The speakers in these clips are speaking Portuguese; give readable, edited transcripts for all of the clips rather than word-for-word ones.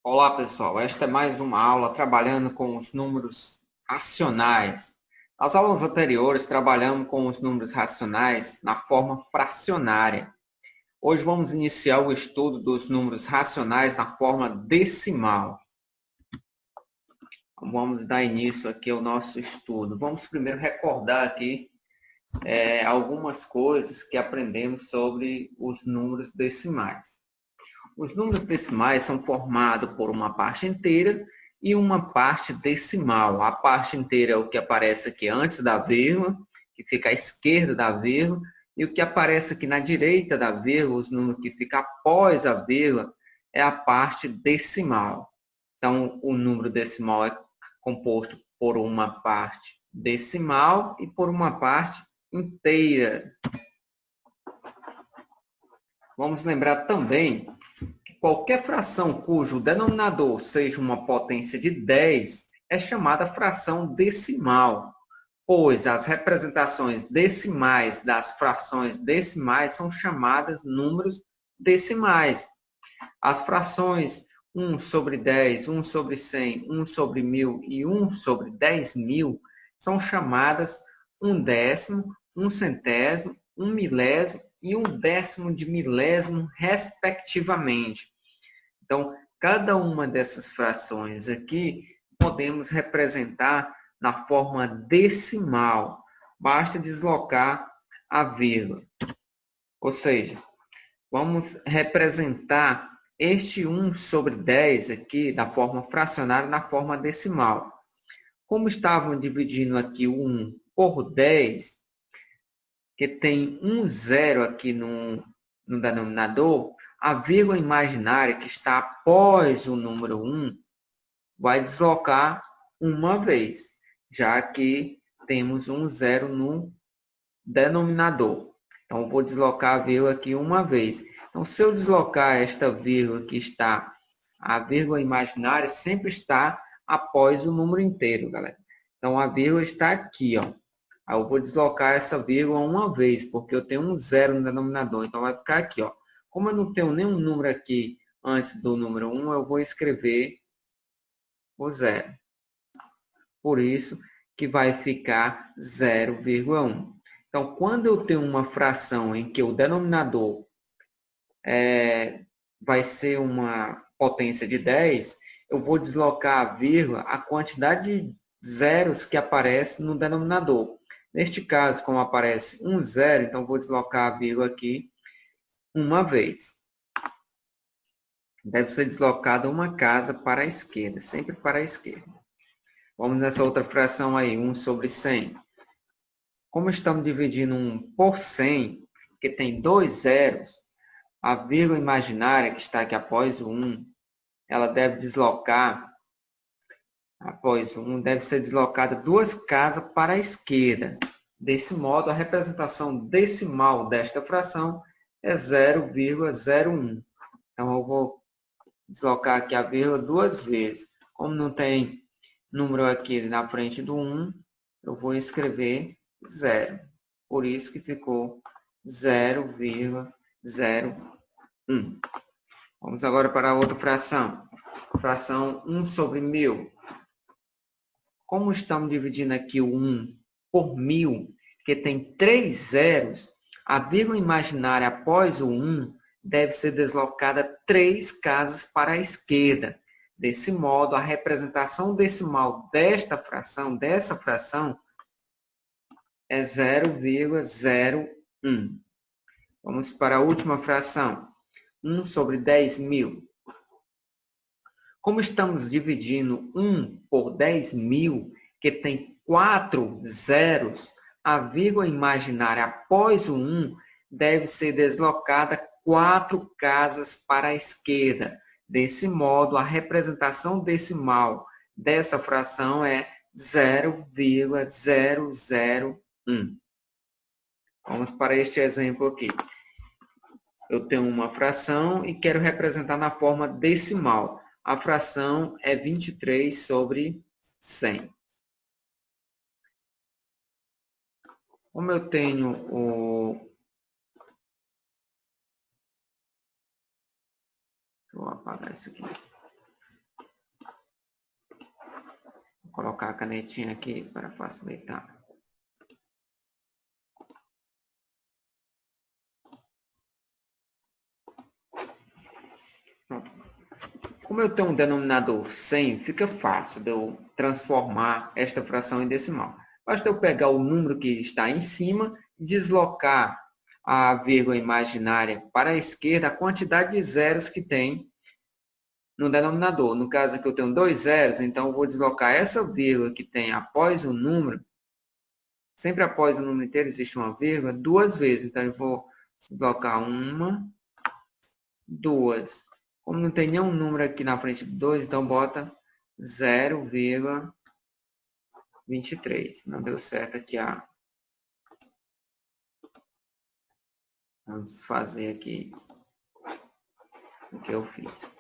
Olá, pessoal. Esta é mais uma aula trabalhando com os números racionais. Nas aulas anteriores, trabalhamos com os números racionais na forma fracionária. Hoje vamos iniciar o estudo dos números racionais na forma decimal. Vamos dar início aqui ao nosso estudo. Vamos primeiro recordar aqui algumas coisas que aprendemos sobre os números decimais. Os números decimais são formados por uma parte inteira e uma parte decimal. A parte inteira é o que aparece aqui antes da vírgula, que fica à esquerda da vírgula, e o que aparece aqui na direita da vírgula, os números que ficam após a vírgula, é a parte decimal. Então, o número decimal é composto por uma parte decimal e por uma parte inteira. Vamos lembrar também qualquer fração cujo denominador seja uma potência de 10 é chamada fração decimal, pois as representações decimais das frações decimais são chamadas números decimais. As frações 1 sobre 10, 1 sobre 100, 1 sobre 1000 e 1 sobre 10.000 são chamadas 1/10, 1/100, 1/1000 e 1/10 de milésimo, respectivamente. Então, cada uma dessas frações aqui podemos representar na forma decimal. Basta deslocar a vírgula. Ou seja, vamos representar este 1 sobre 10 aqui da forma fracionária na forma decimal. Como estavam dividindo aqui o 1 por 10, que tem um zero aqui no denominador, a vírgula imaginária que está após o número 1 vai deslocar uma vez, já que temos um zero no denominador. Então, eu vou deslocar a vírgula aqui uma vez. Então, se eu deslocar esta vírgula que está, a vírgula imaginária sempre está após o número inteiro, galera. Então, a vírgula está aqui, ó. Aí eu vou deslocar essa vírgula uma vez, porque eu tenho um zero no denominador. Então, vai ficar aqui, ó. Como eu não tenho nenhum número aqui antes do número 1, eu vou escrever o zero. Por isso que vai ficar 0,1. Então, quando eu tenho uma fração em que o denominador vai ser uma potência de 10, eu vou deslocar a vírgula a quantidade de zeros que aparece no denominador. Neste caso, como aparece um zero, então vou deslocar a vírgula aqui uma vez. Deve ser deslocada uma casa para a esquerda, sempre para a esquerda. Vamos nessa outra fração aí, 1 sobre 100. Como estamos dividindo 1 por 100, que tem dois zeros, a vírgula imaginária que está aqui após o 1, ela deve deslocar, após o 1, deve ser deslocada duas casas para a esquerda. Desse modo, a representação decimal desta fração é 0,01. Então, eu vou deslocar aqui a vírgula duas vezes. Como não tem número aqui na frente do 1, eu vou escrever 0. Por isso que ficou 0,01. Vamos agora para a outra fração. Fração 1 sobre 1000. Como estamos dividindo aqui o 1 por 1000, que tem 3 zeros, a vírgula imaginária após o 1 deve ser deslocada 3 casas para a esquerda. Desse modo, a representação decimal dessa fração, é 0,01. Vamos para a última fração. 1 sobre 10.000. Como estamos dividindo 1 por 10.000, que tem 4 zeros, a vírgula imaginária após o 1 deve ser deslocada 4 casas para a esquerda. Desse modo, a representação decimal dessa fração é 0,001. Vamos para este exemplo aqui. Eu tenho uma fração e quero representar na forma decimal. A fração é 23 sobre 100. Como eu tenho o... Vou apagar isso aqui. colocar a canetinha aqui para facilitar. Pronto. Como eu tenho um denominador 100, fica fácil de eu transformar esta fração em decimal. Basta eu pegar o número que está em cima, deslocar a vírgula imaginária para a esquerda, a quantidade de zeros que tem no denominador. No caso aqui eu tenho 2 zeros, então eu vou deslocar essa vírgula que tem após o número. Sempre após o número inteiro existe uma vírgula, 2 vezes. Então eu vou deslocar 1, 2. Como não tem nenhum número aqui na frente de 2, então bota 0,23. Não deu certo aqui Vamos fazer aqui o que eu fiz.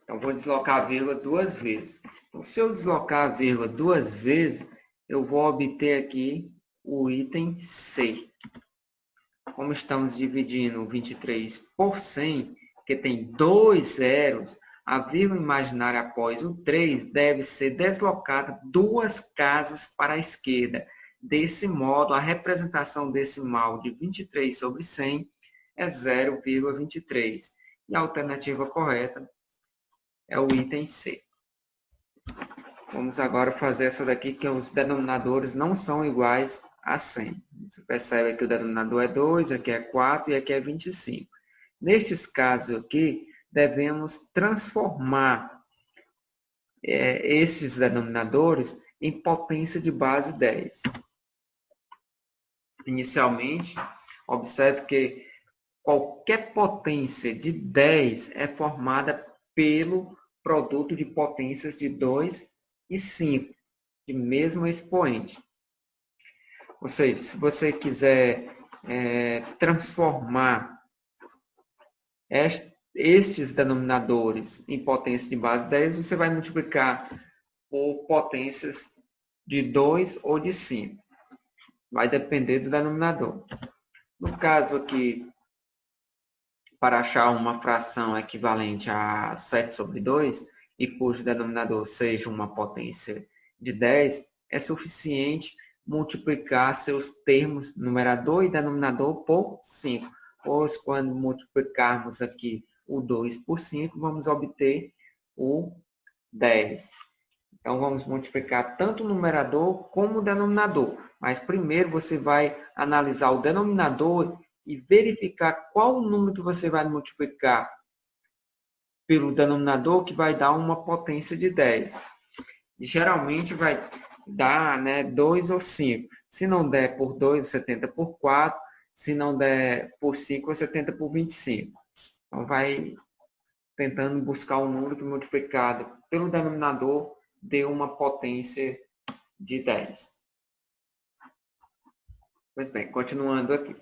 Então, vou deslocar a vírgula 2 vezes. Então, se eu deslocar a vírgula 2 vezes, eu vou obter aqui o item C. Como estamos dividindo 23 por 100, que tem 2 zeros, a vírgula imaginária após o 3 deve ser deslocada 2 casas para a esquerda. Desse modo, a representação decimal de 23 sobre 100 é 0,23. E a alternativa correta é o item C. Vamos agora fazer essa daqui, que os denominadores não são iguais a 100. Você percebe que o denominador é 2, aqui é 4 e aqui é 25. Nestes casos aqui, devemos transformar esses denominadores em potência de base 10. Inicialmente, observe que qualquer potência de 10 é formada pelo produto de potências de 2 e 5, de mesmo expoente. Ou seja, se você quiser transformar estes denominadores em potência de base 10, você vai multiplicar por potências de 2 ou de 5. Vai depender do denominador. No caso aqui, para achar uma fração equivalente a 7 sobre 2, e cujo denominador seja uma potência de 10, é suficiente multiplicar seus termos, numerador e denominador, por 5. Pois, quando multiplicarmos aqui o 2 por 5, vamos obter o 10. Então, vamos multiplicar tanto o numerador como o denominador. Mas, primeiro, você vai analisar o denominador e verificar qual o número que você vai multiplicar pelo denominador, que vai dar uma potência de 10. E, geralmente vai dar 2 ou 5. Se não der por 2, você tenta por 4. Se não der por 5, você tenta por 25. Então, vai tentando buscar um número que multiplicado pelo denominador dê uma potência de 10. Pois bem, continuando aqui.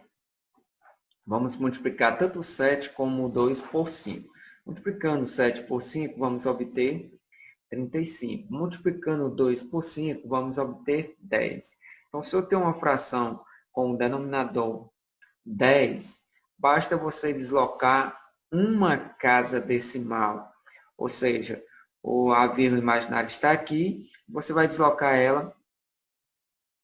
Vamos multiplicar tanto o 7 como o 2 por 5. Multiplicando 7 por 5, vamos obter 35. Multiplicando 2 por 5, vamos obter 10. Então, se eu tenho uma fração com o denominador 10, basta você deslocar uma casa decimal. Ou seja, a vírgula imaginária está aqui, você vai deslocar ela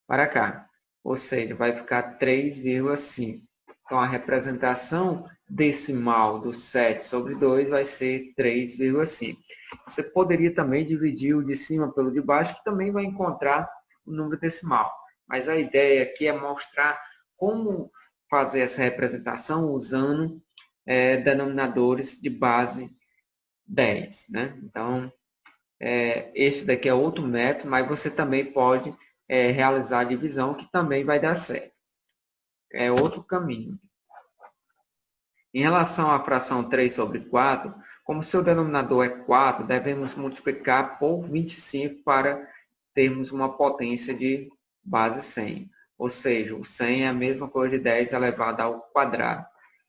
para cá. Ou seja, vai ficar 3,5. Então, a representação decimal do 7 sobre 2 vai ser 3,5. Você poderia também dividir o de cima pelo de baixo, que também vai encontrar o número decimal. Mas a ideia aqui é mostrar como fazer essa representação usando denominadores de base 10. Né? Então, este daqui é outro método, mas você também pode realizar a divisão, que também vai dar certo. É outro caminho. Em relação à fração 3 sobre 4, como seu denominador é 4, devemos multiplicar por 25 para termos uma potência de base 100. Ou seja, o 100 é a mesma coisa de 10 elevado ao quadrado.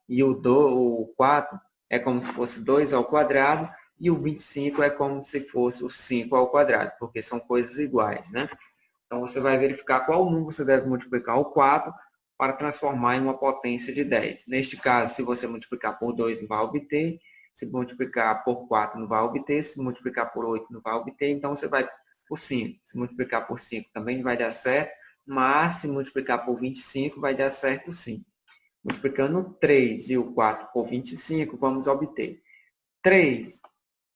E o 4 é como se fosse 2 ao quadrado, e o 25 é como se fosse o 5 ao quadrado, porque são coisas iguais, né? Então, você vai verificar qual número você deve multiplicar o 4 para transformar em uma potência de 10. Neste caso, se você multiplicar por 2, vai obter. Se multiplicar por 4 não vai obter, se multiplicar por 8 não vai obter, então você vai por 5. Se multiplicar por 5 também vai dar certo, mas se multiplicar por 25 vai dar certo sim. Multiplicando o 3 e o 4 por 25, vamos obter 3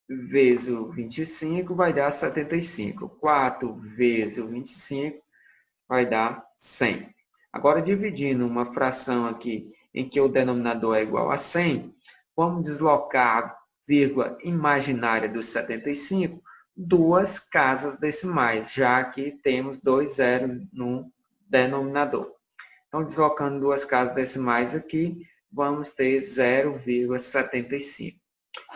vezes o 25 vai dar 75. 4 vezes o 25 vai dar 100. Agora, dividindo uma fração aqui em que o denominador é igual a 100, vamos deslocar a vírgula imaginária dos 75 duas casas decimais, já que temos 2 zeros no denominador. Então, deslocando duas casas decimais aqui, vamos ter 0,75.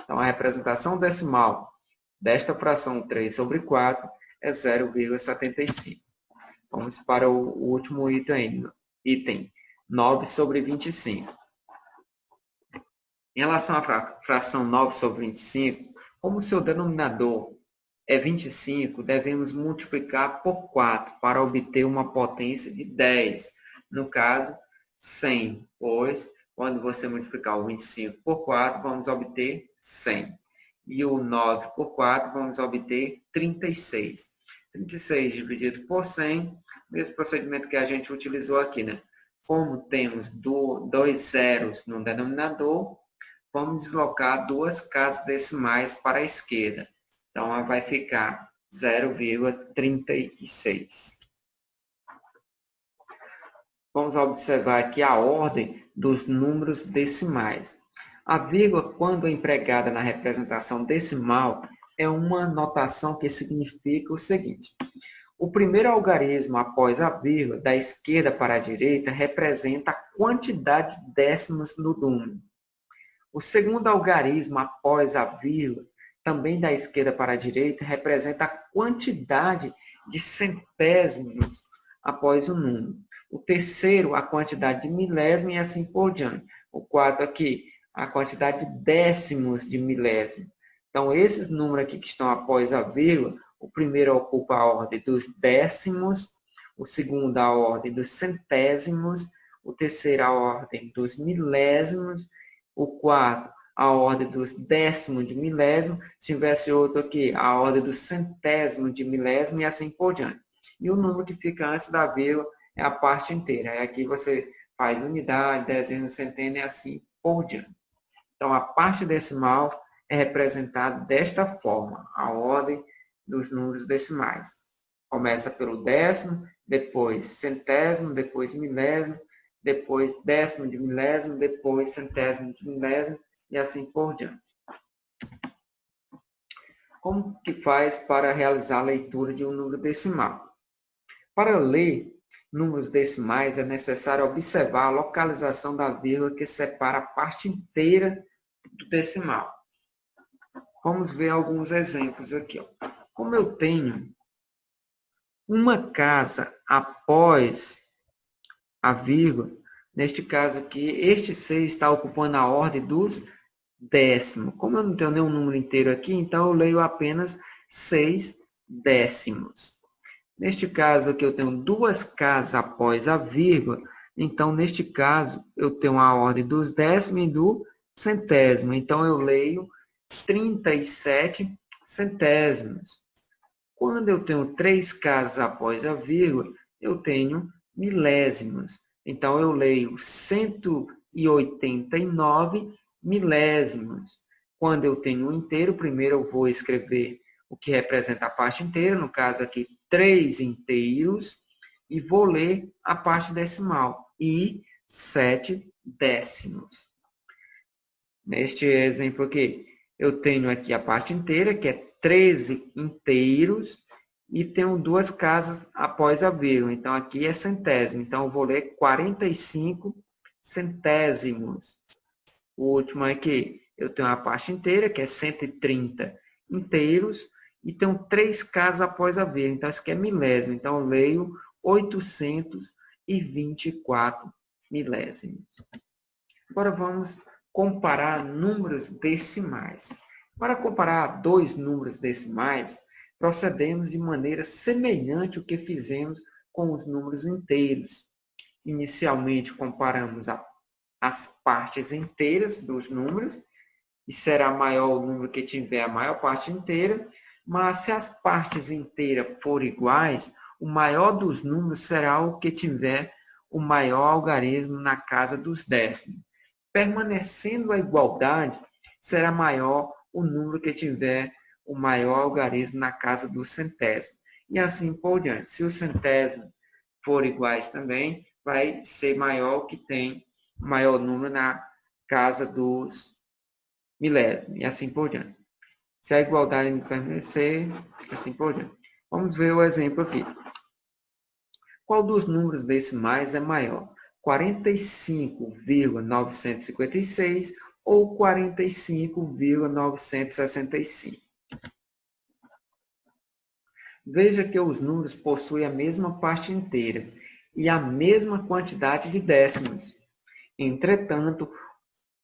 Então, a representação decimal desta fração 3 sobre 4 é 0,75. Vamos para o último item 9 sobre 25. Em relação à fração 9 sobre 25, como o seu denominador é 25, devemos multiplicar por 4 para obter uma potência de 10. No caso, 100, pois quando você multiplicar o 25 por 4, vamos obter 100. E o 9 por 4, vamos obter 36. 36 dividido por 100, mesmo procedimento que a gente utilizou aqui, né? Como temos dois zeros no denominador, vamos deslocar duas casas decimais para a esquerda. Então, vai ficar 0,36. Vamos observar aqui a ordem dos números decimais. A vírgula, quando empregada na representação decimal, é uma notação que significa o seguinte. O primeiro algarismo após a vírgula, da esquerda para a direita, representa a quantidade de décimos do número. O segundo algarismo após a vírgula, também da esquerda para a direita, representa a quantidade de centésimos após o número. O terceiro, a quantidade de milésimo e assim por diante. O quarto aqui, a quantidade de décimos de milésimo. Então, esses números aqui que estão após a vírgula, o primeiro ocupa a ordem dos décimos, o segundo a ordem dos centésimos, o terceiro a ordem dos milésimos, o quarto a ordem dos décimos de milésimo, se tivesse outro aqui, a ordem dos centésimos de milésimo e assim por diante. E o número que fica antes da vírgula é a parte inteira. Aí aqui você faz unidade, dezena, centena e assim por diante. Então, a parte decimal é representada desta forma, a ordem dos números decimais. Começa pelo décimo, depois centésimo, depois milésimo, depois décimo de milésimo, depois centésimo de milésimo e assim por diante. Como que faz para realizar a leitura de um número decimal? Para ler números decimais, é necessário observar a localização da vírgula que separa a parte inteira do decimal. Vamos ver alguns exemplos aqui. Como eu tenho uma casa após a vírgula, neste caso aqui, este 6 está ocupando a ordem dos décimos. Como eu não tenho nenhum número inteiro aqui, então eu leio apenas 6 décimos. Neste caso aqui, eu tenho duas casas após a vírgula, então, neste caso, eu tenho a ordem dos décimos e do centésimo. Então, eu leio 37 centésimos. Quando eu tenho três casas após a vírgula, eu tenho milésimos. Então, eu leio 189 milésimos. Quando eu tenho um inteiro, primeiro eu vou escrever o que representa a parte inteira, no caso aqui, 3 inteiros, e vou ler a parte decimal, e 7 décimos. Neste exemplo aqui, eu tenho aqui a parte inteira, que é 13 inteiros, e tenho duas casas após a vírgula. Então, aqui é centésimo. Então, eu vou ler 45 centésimos. O último aqui, eu tenho a parte inteira, que é 130 inteiros, e tenho três casas após a vírgula. Então, isso aqui é milésimo. Então, eu leio 824 milésimos. Agora, vamos comparar números decimais. Para comparar dois números decimais, procedemos de maneira semelhante ao que fizemos com os números inteiros. Inicialmente, comparamos as partes inteiras dos números e será maior o número que tiver a maior parte inteira, mas se as partes inteiras forem iguais, o maior dos números será o que tiver o maior algarismo na casa dos décimos. Permanecendo a igualdade, será maior o número que tiver o maior algarismo na casa dos centésimos. E assim por diante. Se os centésimos forem iguais também, vai ser maior o que tem o maior número na casa dos milésimos. E assim por diante. Se a igualdade não permanecer, assim por diante. Vamos ver o exemplo aqui. Qual dos números decimais é maior? 45,956 ou 45,965? Veja que os números possuem a mesma parte inteira e a mesma quantidade de décimos. Entretanto,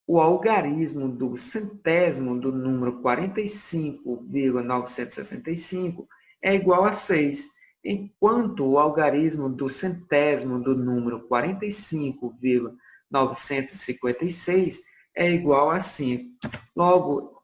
o algarismo do centésimo do número 45,965 é igual a 6, enquanto o algarismo do centésimo do número 45,956 é igual a 5. Logo,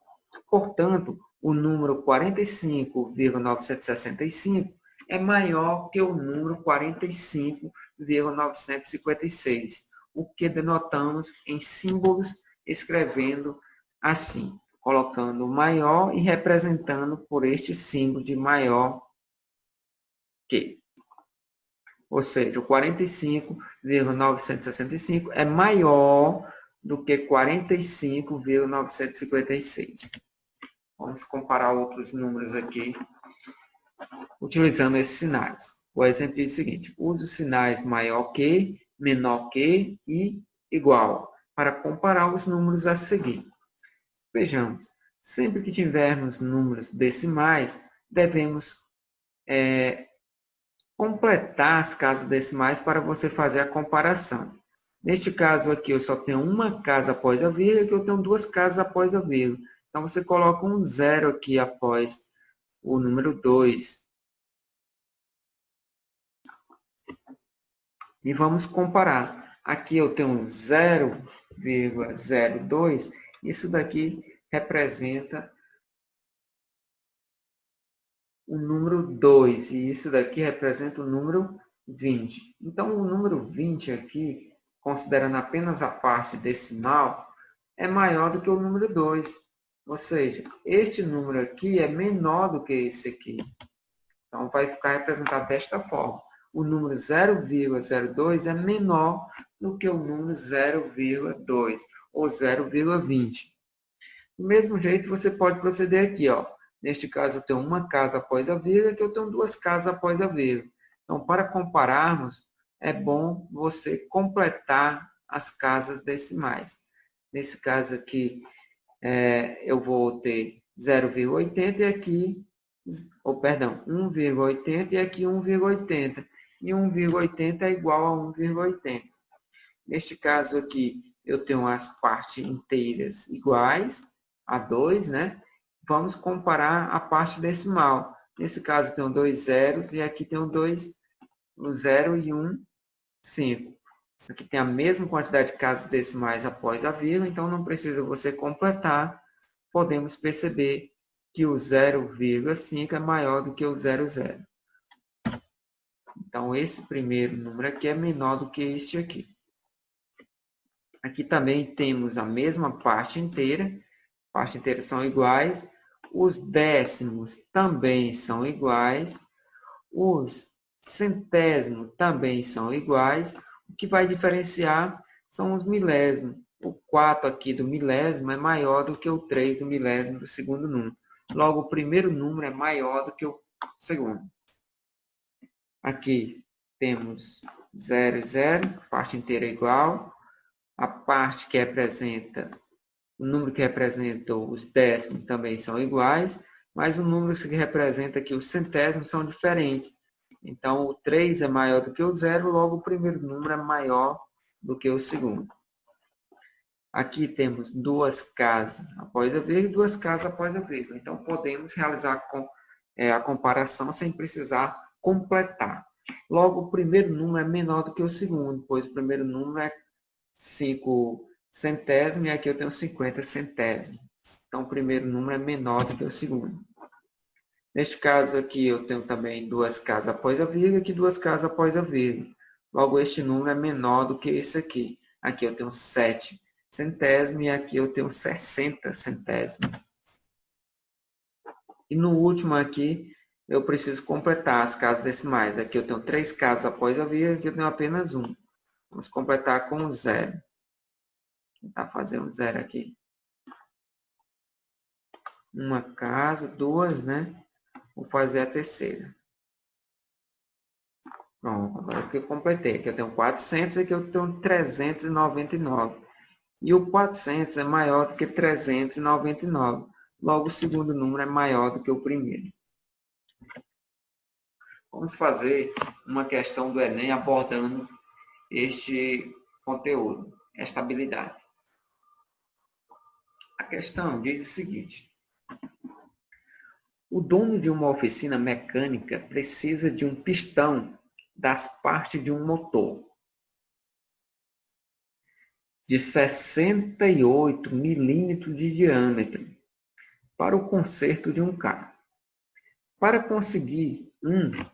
portanto, o número 45,965 é maior que o número 45,956, o que denotamos em símbolos escrevendo assim, colocando maior e representando por este símbolo de maior que. Ou seja, o 45,965 é maior do que 45,956. Vamos comparar outros números aqui, utilizando esses sinais. O exemplo é o seguinte: use os sinais maior que, menor que e igual para comparar os números a seguir. Vejamos, sempre que tivermos números decimais, devemos completar as casas decimais para você fazer a comparação. Neste caso aqui, eu só tenho uma casa após a vírgula e aqui eu tenho duas casas após a vírgula. Então, você coloca um zero aqui após o número 2. E vamos comparar. Aqui eu tenho 0,02. Isso daqui representa o número 2. E isso daqui representa o número 20. Então, o número 20 aqui, considerando apenas a parte decimal, é maior do que o número 2. Ou seja, este número aqui é menor do que esse aqui. Então, vai ficar representado desta forma. O número 0,02 é menor do que o número 0,2 ou 0,20. Do mesmo jeito, você pode proceder aqui. Ó. Neste caso, eu tenho uma casa após a vírgula, aqui eu tenho duas casas após a vírgula. Então, para compararmos, é bom você completar as casas decimais. Nesse caso aqui, eu vou ter 0,80 e aqui, 1,80 e aqui 1,80. E 1,80 é igual a 1,80. Neste caso aqui, eu tenho as partes inteiras iguais a 2, né? Vamos comparar a parte decimal. Nesse caso, eu tenho 2 zeros e aqui tenho 2, 0 e 1, 5. Aqui tem a mesma quantidade de casas decimais após a vírgula, então não precisa você completar. Podemos perceber que o 0,5 é maior do que o 0,0. Então, esse primeiro número aqui é menor do que este aqui. Aqui também temos a mesma parte inteira. Partes inteiras são iguais. Os décimos também são iguais. Os centésimos também são iguais. O que vai diferenciar são os milésimos. O 4 aqui do milésimo é maior do que o 3 do milésimo do segundo número. Logo, o primeiro número é maior do que o segundo. Aqui temos 0 e 0, parte inteira é igual. A parte que representa, o número que representa os décimos também são iguais, mas o número que representa aqui os centésimos são diferentes. Então, o 3 é maior do que o 0, logo o primeiro número é maior do que o segundo. Aqui temos duas casas após a vírgula e duas casas após a vírgula. Então, podemos realizar a comparação sem precisar completar. Logo, o primeiro número é menor do que o segundo, pois o primeiro número é 5 centésimos e aqui eu tenho 50 centésimos. Então, o primeiro número é menor do que o segundo. Neste caso aqui, eu tenho também duas casas após a vírgula e aqui duas casas após a vírgula. Logo, este número é menor do que esse aqui. Aqui eu tenho 7 centésimos e aqui eu tenho 60 centésimos. E no último aqui, eu preciso completar as casas decimais. Aqui eu tenho 3 casas após a vírgula, aqui eu tenho apenas 1. Vamos completar com 0. Vou tentar fazer um 0 aqui. Uma casa, duas, né? Vou fazer a terceira. Pronto, agora que eu completei. Aqui eu tenho 400 e aqui eu tenho 399. E o 400 é maior do que 399. Logo, o segundo número é maior do que o primeiro. Vamos fazer uma questão do Enem abordando este conteúdo, esta habilidade. A questão diz o seguinte: o dono de uma oficina mecânica precisa de um pistão das partes de um motor de 68 milímetros de diâmetro para o conserto de um carro. Para conseguir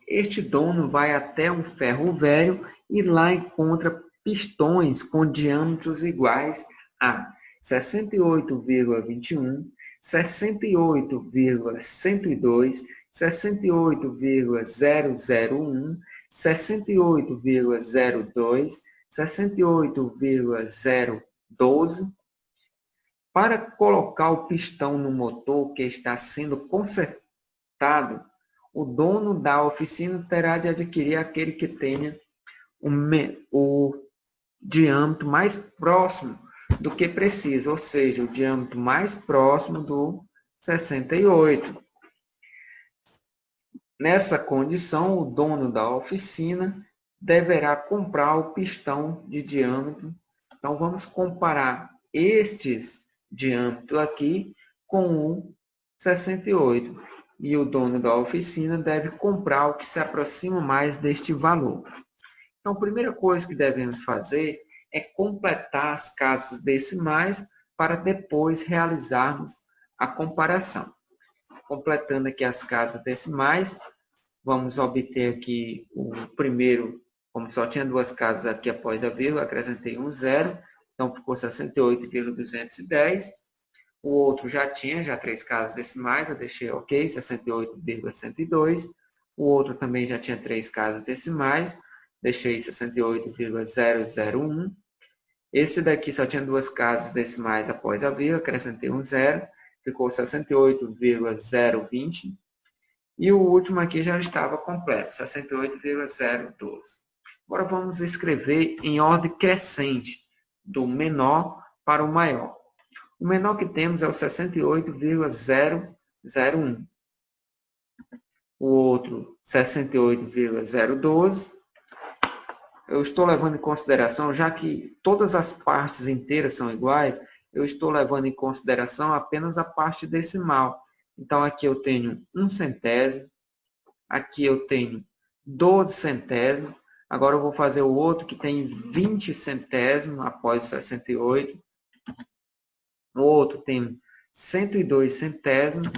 este dono vai até um ferro velho e lá encontra pistões com diâmetros iguais a 68,21, 68,102, 68,001, 68,02, 68,012. Para colocar o pistão no motor que está sendo consertado, o dono da oficina terá de adquirir aquele que tenha o diâmetro mais próximo do que precisa, ou seja, o diâmetro mais próximo do 68. Nessa condição, o dono da oficina deverá comprar o pistão de diâmetro. Então, vamos comparar estes diâmetros aqui com o 68. E o dono da oficina deve comprar o que se aproxima mais deste valor. Então, a primeira coisa que devemos fazer é completar as casas decimais para depois realizarmos a comparação. Completando aqui as casas decimais, vamos obter aqui o primeiro, como só tinha duas casas aqui após a vírgula, acrescentei um zero, então ficou 68,210. O outro já tinha 3 casas decimais, eu deixei ok, 68,102. O outro também já tinha 3 casas decimais, deixei 68,001. Este daqui só tinha 2 casas decimais após a vírgula, acrescentei um zero, ficou 68,020. E o último aqui já estava completo, 68,012. Agora vamos escrever em ordem crescente, do menor para o maior. O menor que temos é o 68,001. O outro, 68,012. Eu estou levando em consideração, já que todas as partes inteiras são iguais, eu estou levando em consideração apenas a parte decimal. Então, aqui eu tenho 1 centésimo, aqui eu tenho 12 centésimos. Agora eu vou fazer o outro que tem 20 centésimos após 68. O outro tem 102 centésimos,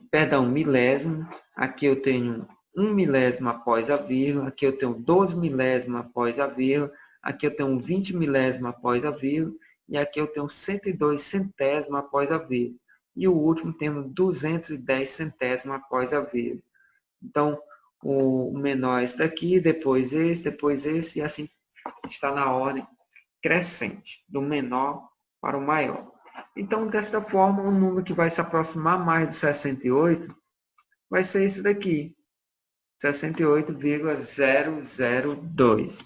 perdão, milésimo. Aqui eu tenho 1 milésimo após a vírgula. Aqui eu tenho 12 milésimos após a vírgula. Aqui eu tenho 20 milésimos após a vírgula. E aqui eu tenho 102 centésimos após a vírgula. E o último temos 210 centésimos após a vírgula. Então, o menor é esse daqui, depois esse, e assim está na ordem crescente, do menor para o maior. Então, desta forma, o número que vai se aproximar mais do 68 vai ser esse daqui, 68,002.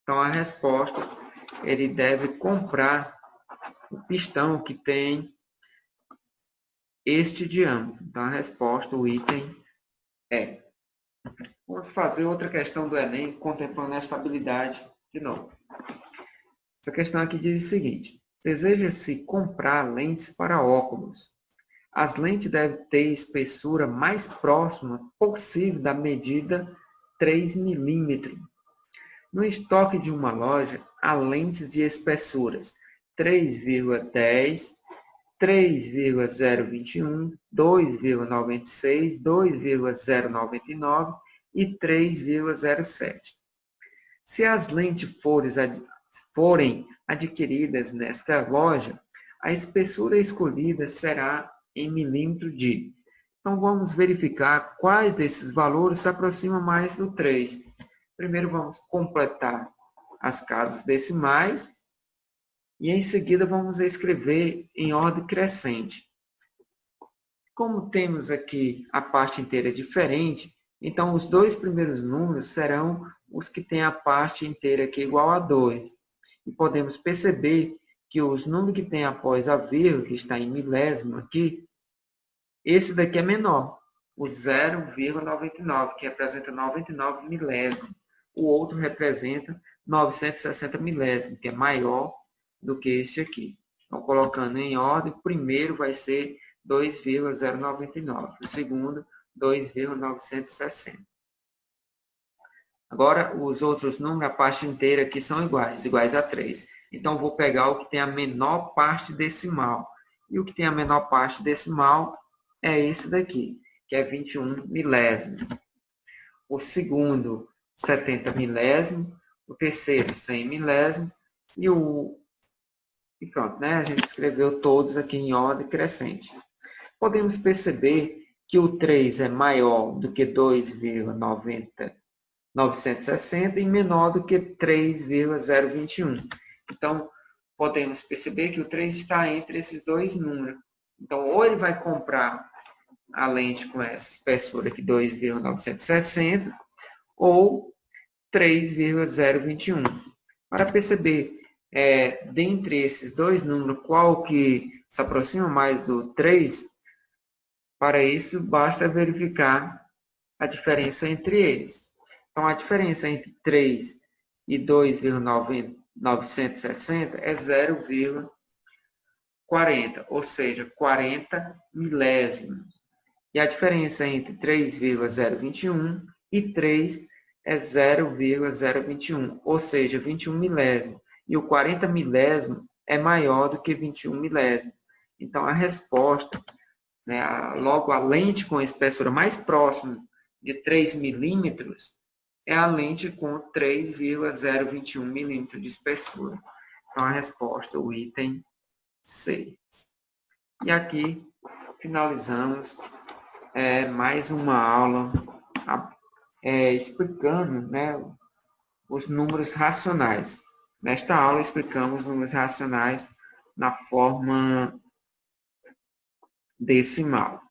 Então, a resposta, ele deve comprar o pistão que tem este diâmetro. Então, a resposta, o item é. Vamos fazer outra questão do Enem, contemplando essa habilidade de novo. Essa questão aqui diz o seguinte: deseja-se comprar lentes para óculos. As lentes devem ter espessura mais próxima possível da medida 3 milímetros. No estoque de uma loja, há lentes de espessuras 3,10, 3,021, 2,96, 2,099 e 3,07. Se as lentes forem adquiridas nesta loja, a espessura escolhida será em milímetro de. Então, vamos verificar quais desses valores se aproximam mais do 3. Primeiro, vamos completar as casas decimais e, em seguida, vamos escrever em ordem crescente. Como temos aqui a parte inteira diferente, então os dois primeiros números serão os que têm a parte inteira aqui igual a 2. E podemos perceber que os números que tem após a vírgula, que está em milésimo aqui, esse daqui é menor, o 0,99, que representa 99 milésimos. O outro representa 960 milésimos, que é maior do que este aqui. Então, colocando em ordem, o primeiro vai ser 2,099, o segundo, 2,960. Agora, os outros números, a parte inteira aqui são iguais a 3. Então, vou pegar o que tem a menor parte decimal. E o que tem a menor parte decimal é esse daqui, que é 21 milésimos. O segundo, 70 milésimos. O terceiro, 100 milésimos. E pronto, né? A gente escreveu todos aqui em ordem crescente. Podemos perceber que o 3 é maior do que 2,960 e menor do que 3,021. Então, podemos perceber que o 3 está entre esses dois números. Então, ou ele vai comprar a lente com essa espessura aqui, 2,960, ou 3,021. Para perceber, dentre esses dois números, qual que se aproxima mais do 3, para isso, basta verificar a diferença entre eles. Então, a diferença entre 3 e 2,960 é 0,40, ou seja, 40 milésimos. E a diferença entre 3,021 e 3 é 0,021, ou seja, 21 milésimos. E o 40 milésimo é maior do que 21 milésimo. Então, a resposta, né, logo a lente com a espessura mais próxima de 3 milímetros, é a lente com 3,021 milímetros de espessura. Então, a resposta, o item C. E aqui, finalizamos mais uma aula explicando, né, os números racionais. Nesta aula, explicamos os números racionais na forma decimal.